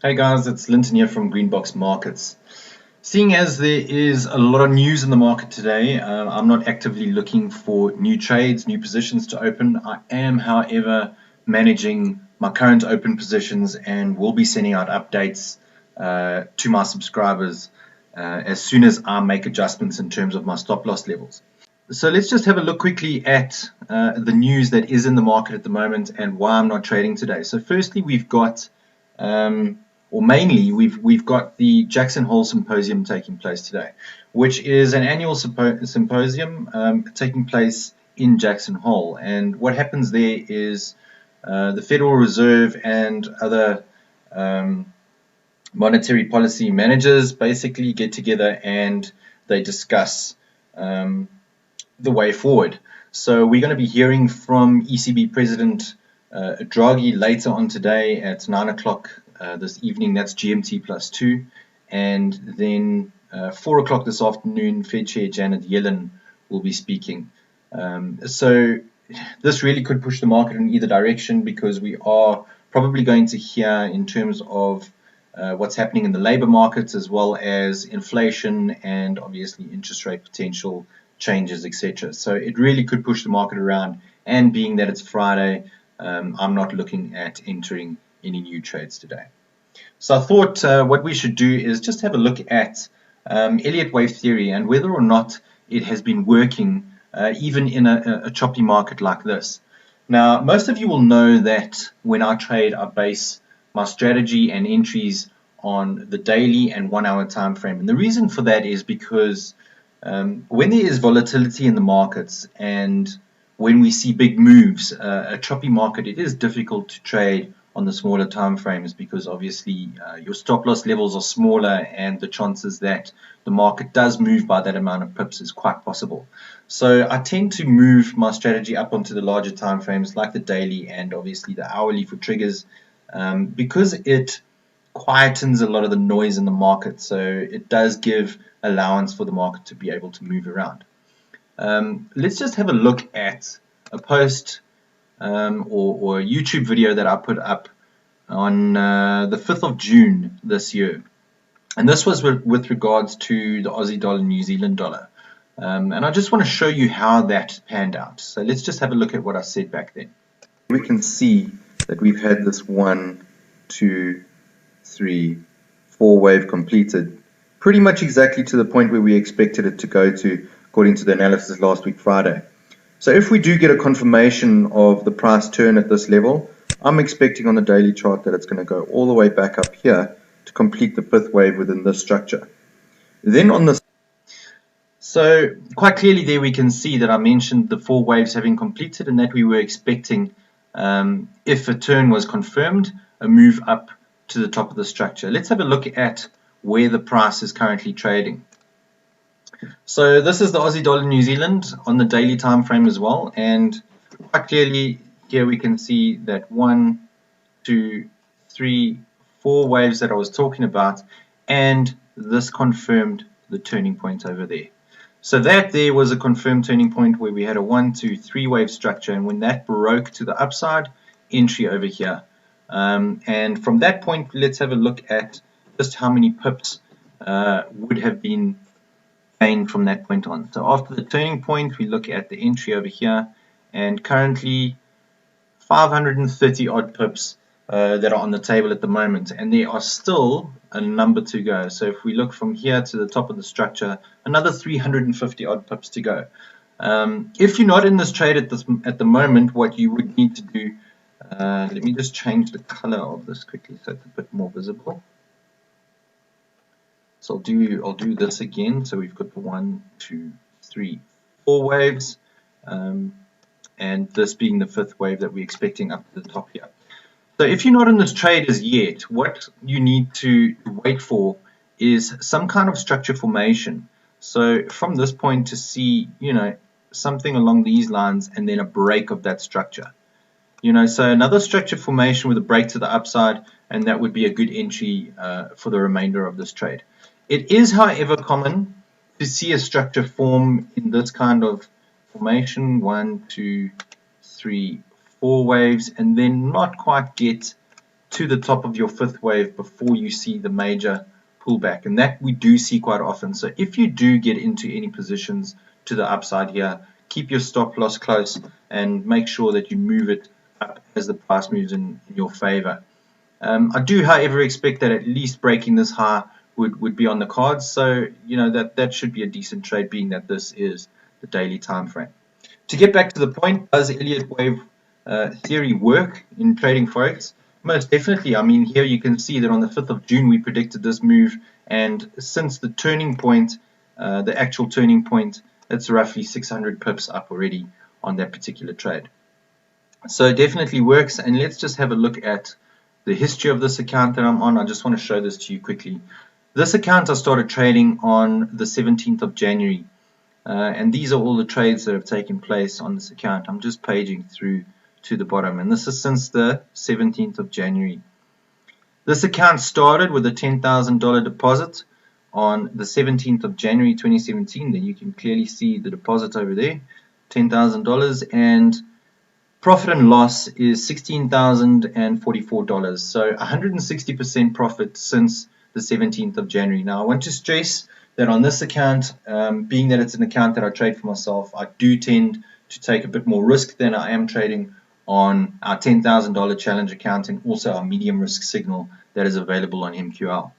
Hey guys, it's Linton here from Greenbox Markets. Seeing as there is a lot of news in the market today, I'm not actively looking for new trades, new positions to open. I am, however, managing my current open positions and will be sending out updates to my subscribers as soon as I make adjustments in terms of my stop loss levels. So let's just have a look quickly at the news that is in the market at the moment and why I'm not trading today. So firstly, we've got mainly we've got the Jackson Hole Symposium taking place today, which is an annual symposium taking place in Jackson Hole. And what happens there is the Federal Reserve and other monetary policy managers basically get together and they discuss the way forward. So we're going to be hearing from ECB President Draghi later on today at 9 o'clock this evening. That's GMT +2, and then 4 o'clock this afternoon, Fed Chair Janet Yellen will be speaking. So this really could push the market in either direction, because we are probably going to hear in terms of what's happening in the labor markets, as well as inflation and obviously interest rate potential changes, etc. So it really could push the market around, and being that it's Friday, I'm not looking at entering any new trades today. So I thought what we should do is just have a look at Elliott wave theory and whether or not it has been working even in a choppy market like this. Now, most of you will know that when I trade, I base my strategy and entries on the daily and 1 hour time frame. And the reason for that is because when there is volatility in the markets and when we see big moves, a choppy market, it is difficult to trade on the smaller time frames, because obviously your stop loss levels are smaller and the chances that the market does move by that amount of pips is quite possible. So I tend to move my strategy up onto the larger time frames like the daily and obviously the hourly for triggers, because it quietens a lot of the noise in the market, so it does give allowance for the market to be able to move around. Let's just have a look at a post or a YouTube video that I put up on the 5th of June this year. And this was with regards to the Aussie dollar, New Zealand dollar. And I just want to show you how that panned out. So let's just have a look at what I said back then. We can see that we've had this 1, 2, 3, 4 wave completed, pretty much exactly to the point where we expected it to go to, according to the analysis last week Friday. So if we do get a confirmation of the price turn at this level, I'm expecting on the daily chart that it's going to go all the way back up here to complete the 5th wave within this structure. Then on this, so quite clearly there we can see that I mentioned the 4 waves having completed, and that we were expecting, if a turn was confirmed, a move up to the top of the structure. Let's have a look at where the price is currently trading. So this is the Aussie dollar New Zealand on the daily time frame as well, and quite clearly here we can see that 1, 2, 3, 4 waves that I was talking about, and this confirmed the turning point over there. So that there was a confirmed turning point where we had a 1, 2, 3 wave structure, and when that broke to the upside, entry over here. And from that point, let's have a look at just how many pips would have been gained from that point on. So after the turning point, we look at the entry over here, and currently 530 odd pips that are on the table at the moment, and there are still a number to go. So if we look from here to the top of the structure, another 350 odd pips to go. If you're not in this trade at the moment, what you would need to do, let me just change the color of this quickly so it's a bit more visible. So I'll do this again. So we've got the 1, 2, 3, 4 waves, and this being the 5th wave that we're expecting up to the top here. So if you're not in this trade as yet, what you need to wait for is some kind of structure formation. So from this point to see, something along these lines, and then a break of that structure. So another structure formation with a break to the upside, and that would be a good entry for the remainder of this trade. It is, however, common to see a structure form in this kind of formation, 1, 2, 3, 4 waves, and then not quite get to the top of your fifth wave before you see the major pullback, and that we do see quite often. So if you do get into any positions to the upside here, keep your stop loss close and make sure that you move it up as the price moves in your favor. I do, however, expect that at least breaking this high would be on the cards. So, you know, that should be a decent trade, being that this is the daily time frame. To get back to the point, does Elliott wave theory work in trading Forex? Most definitely. I mean, here you can see that on the 5th of June we predicted this move, and since the turning point, the actual turning point, it's roughly 600 pips up already on that particular trade. So it definitely works, and let's just have a look at the history of this account that I'm on. I just want to show this to you quickly. This account I started trading on the 17th of January, and these are all the trades that have taken place on this account. I'm just paging through to the bottom, and this is since the 17th of January. This account started with a $10,000 deposit on the 17th of January 2017. There you can clearly see the deposit over there, $10,000, and profit and loss is $16,044. So 160% profit since the 17th of January. Now I want to stress that on this account, being that it's an account that I trade for myself, I do tend to take a bit more risk than I am trading on our $10,000 challenge account, and also our medium risk signal that is available on MQL.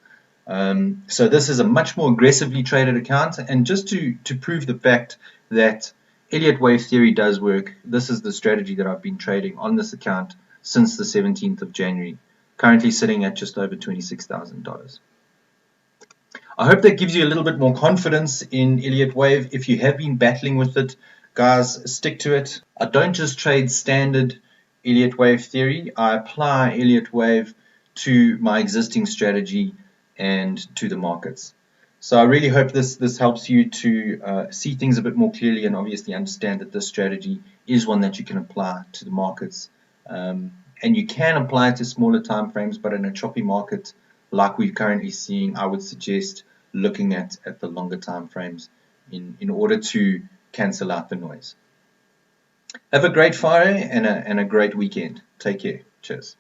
So this is a much more aggressively traded account, and just to prove the fact that Elliott wave theory does work, this is the strategy that I've been trading on this account since the 17th of January, currently sitting at just over $26,000. I hope that gives you a little bit more confidence in Elliott wave. If you have been battling with it, guys, stick to it. I don't just trade standard Elliott wave theory. I apply Elliott wave to my existing strategy and to the markets. So I really hope this helps you to see things a bit more clearly, and obviously understand that this strategy is one that you can apply to the markets. And you can apply it to smaller time frames, but in a choppy market like we're currently seeing, I would suggest looking at the longer time frames in order to cancel out the noise. Have a great Friday and a great weekend. Take care. Cheers.